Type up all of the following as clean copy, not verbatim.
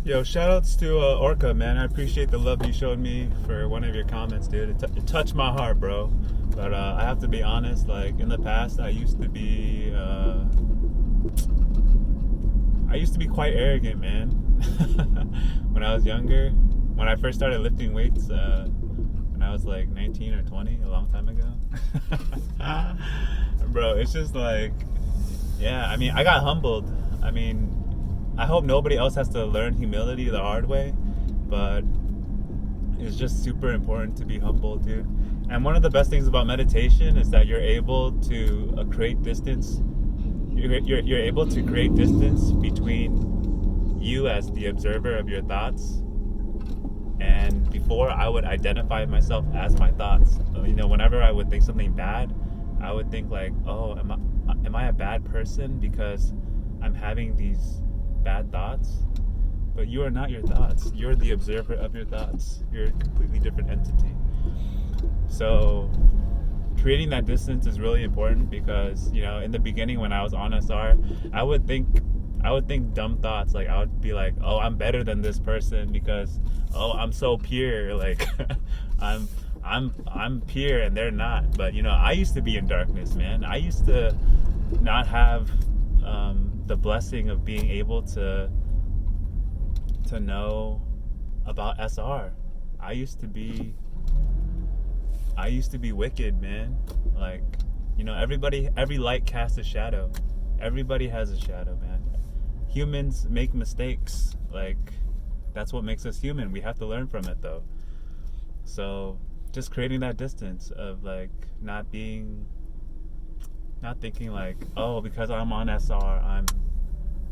Yo, shoutouts to Orca, man. I appreciate the love you showed me for one of your comments, dude. It touched my heart, bro. But I have to be honest. Like in the past, I used to be quite arrogant, man. When I was younger, when I first started lifting weights, when I was like 19 or 20, a long time ago. Bro, it's just like, yeah. I mean, I got humbled. I mean, I hope nobody else has to learn humility the hard way, but it's just super important to be humble, dude. And one of the best things about meditation is that you're able to create distance. You're able to create distance between you as the observer of your thoughts. And before, I would identify myself as my thoughts. You know, whenever I would think something bad, I would think like, oh, am I a bad person because I'm having these bad thoughts? But you are not your thoughts. You're the observer of your thoughts. You're a completely different entity. So creating that distance is really important because, you know, in the beginning when I was on SR, I would think dumb thoughts. Like I would be like, oh, I'm better than this person because, oh, I'm so pure. Like I'm pure and they're not. But you know, I used to be in darkness, man. I used to not have the blessing of being able to know about SR. I used to be wicked, man. Like, you know, every light casts a shadow. Everybody has a shadow, man. Humans make mistakes. Like, that's what makes us human. We have to learn from it, though. So, just creating that distance of, like, not thinking like, oh, because I'm on SR,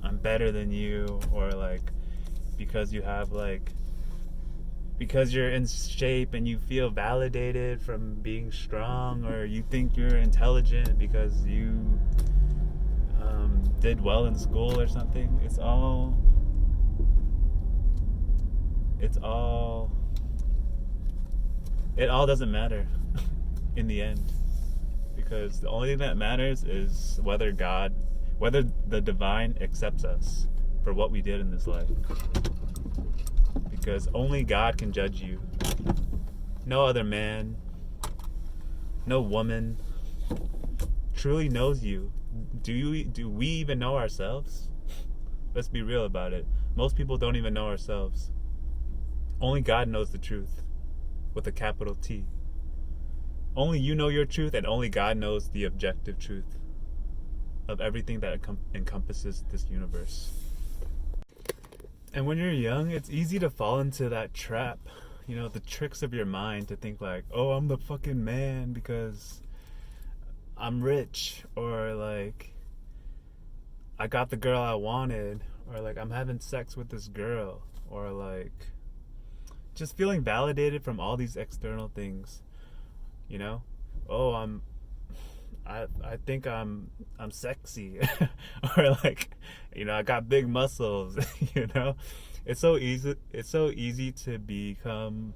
I'm better than you, or like, because you have like, because you're in shape and you feel validated from being strong, or you think you're intelligent because you did well in school or something. It all doesn't matter in the end, because the only thing that matters is whether the divine accepts us for what we did in this life. Because only God can judge you. No other man, no woman truly knows you. Do we even know ourselves? Let's be real about it. Most people don't even know ourselves. Only God knows the truth, with a capital T. Only you know your truth, and only God knows the objective truth of everything that encompasses this universe. And when you're young, it's easy to fall into that trap, you know, the tricks of your mind, to think like, oh, I'm the fucking man because I'm rich, or like, I got the girl I wanted, or like, I'm having sex with this girl, or like, just feeling validated from all these external things, you know? Oh, I think I'm sexy, or like, you know, I got big muscles. You know, it's so easy to become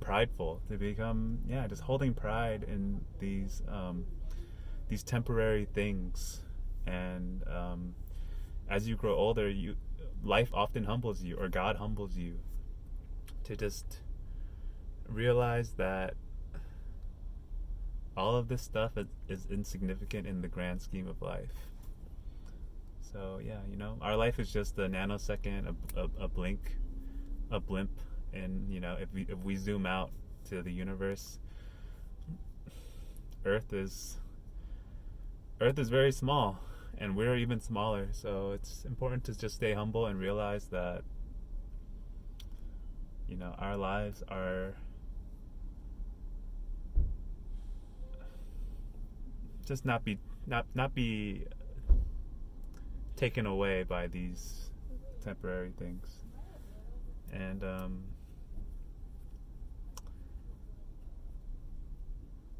prideful, to become, yeah, just holding pride in these temporary things. And as you grow older, life often humbles you, or God humbles you, to just realize that all of this stuff is insignificant in the grand scheme of life. So yeah, you know, our life is just a nanosecond, a blink, a blimp. And you know, if we zoom out to the universe, Earth is very small, and we're even smaller. So it's important to just stay humble and realize that, you know, our lives are just not be taken away by these temporary things. And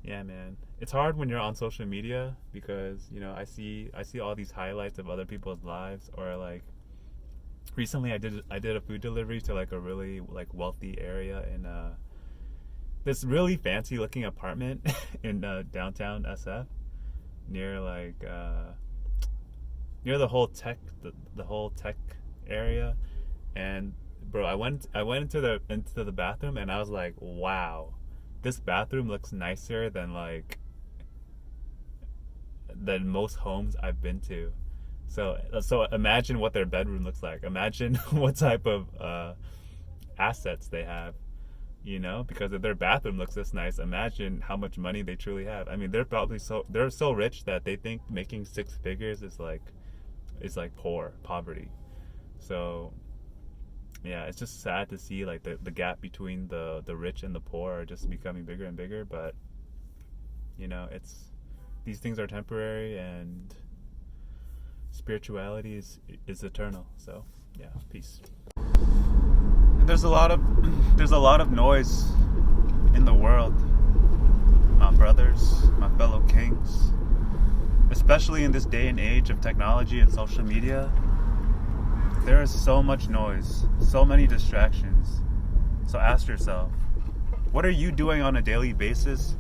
yeah, man, it's hard when you're on social media, because, you know, I see all these highlights of other people's lives. Or like, recently I did a food delivery to like a really like wealthy area in this really fancy looking apartment in downtown SF, near like near the whole tech area. And bro, I went into the bathroom and I was like, wow, this bathroom looks nicer than most homes I've been to. So imagine what their bedroom looks like. Imagine what type of assets they have. Because if their bathroom looks this nice, imagine how much money they truly have. I mean, they're so rich that they think making six figures is like poverty. So yeah, it's just sad to see like the gap between the rich and the poor are just becoming bigger and bigger. But it's these things are temporary, and spirituality is eternal. So yeah, peace. There's a lot of noise in the world, my brothers, my fellow kings, especially in this day and age of technology and social media. There is so much noise, so many distractions. So ask yourself, what are you doing on a daily basis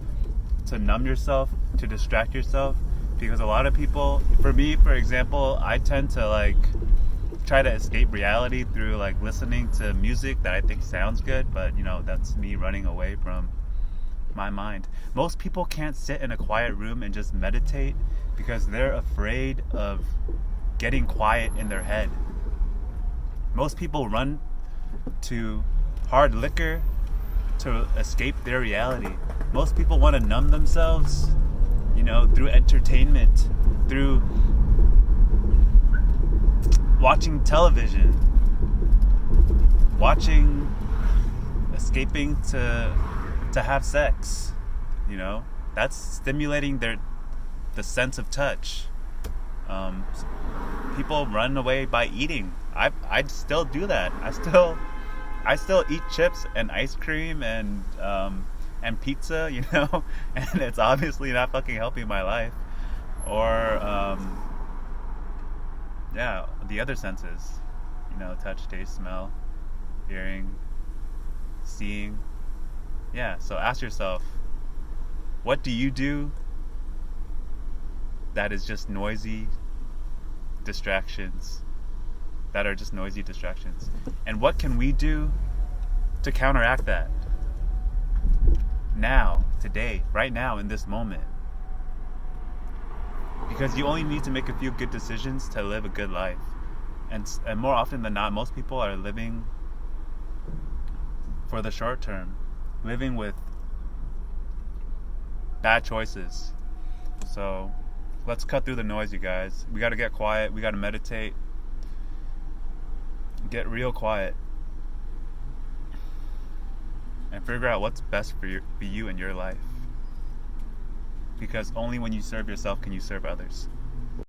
to numb yourself, to distract yourself? Because a lot of people, for me, for example, I tend to try to escape reality through listening to music that I think sounds good, but that's me running away from my mind. Most people can't sit in a quiet room and just meditate because they're afraid of getting quiet in their head. Most people run to hard liquor to escape their reality. Most people want to numb themselves, through entertainment, through watching television, escaping to have sex. That's stimulating the sense of touch. People run away by eating. I still do that. I still eat chips and ice cream and pizza, and it's obviously not fucking helping my life. Or the other senses, touch, taste, smell, hearing, seeing. Yeah, so ask yourself, what do you do that is just noisy distractions? And what can we do to counteract that? Now, today, right now, in this moment. Because you only need to make a few good decisions to live a good life. And more often than not, most people are living for the short term, living with bad choices. So let's cut through the noise, you guys. We got to get quiet. We got to meditate. Get real quiet. And figure out what's best for you and your life. Because only when you serve yourself can you serve others.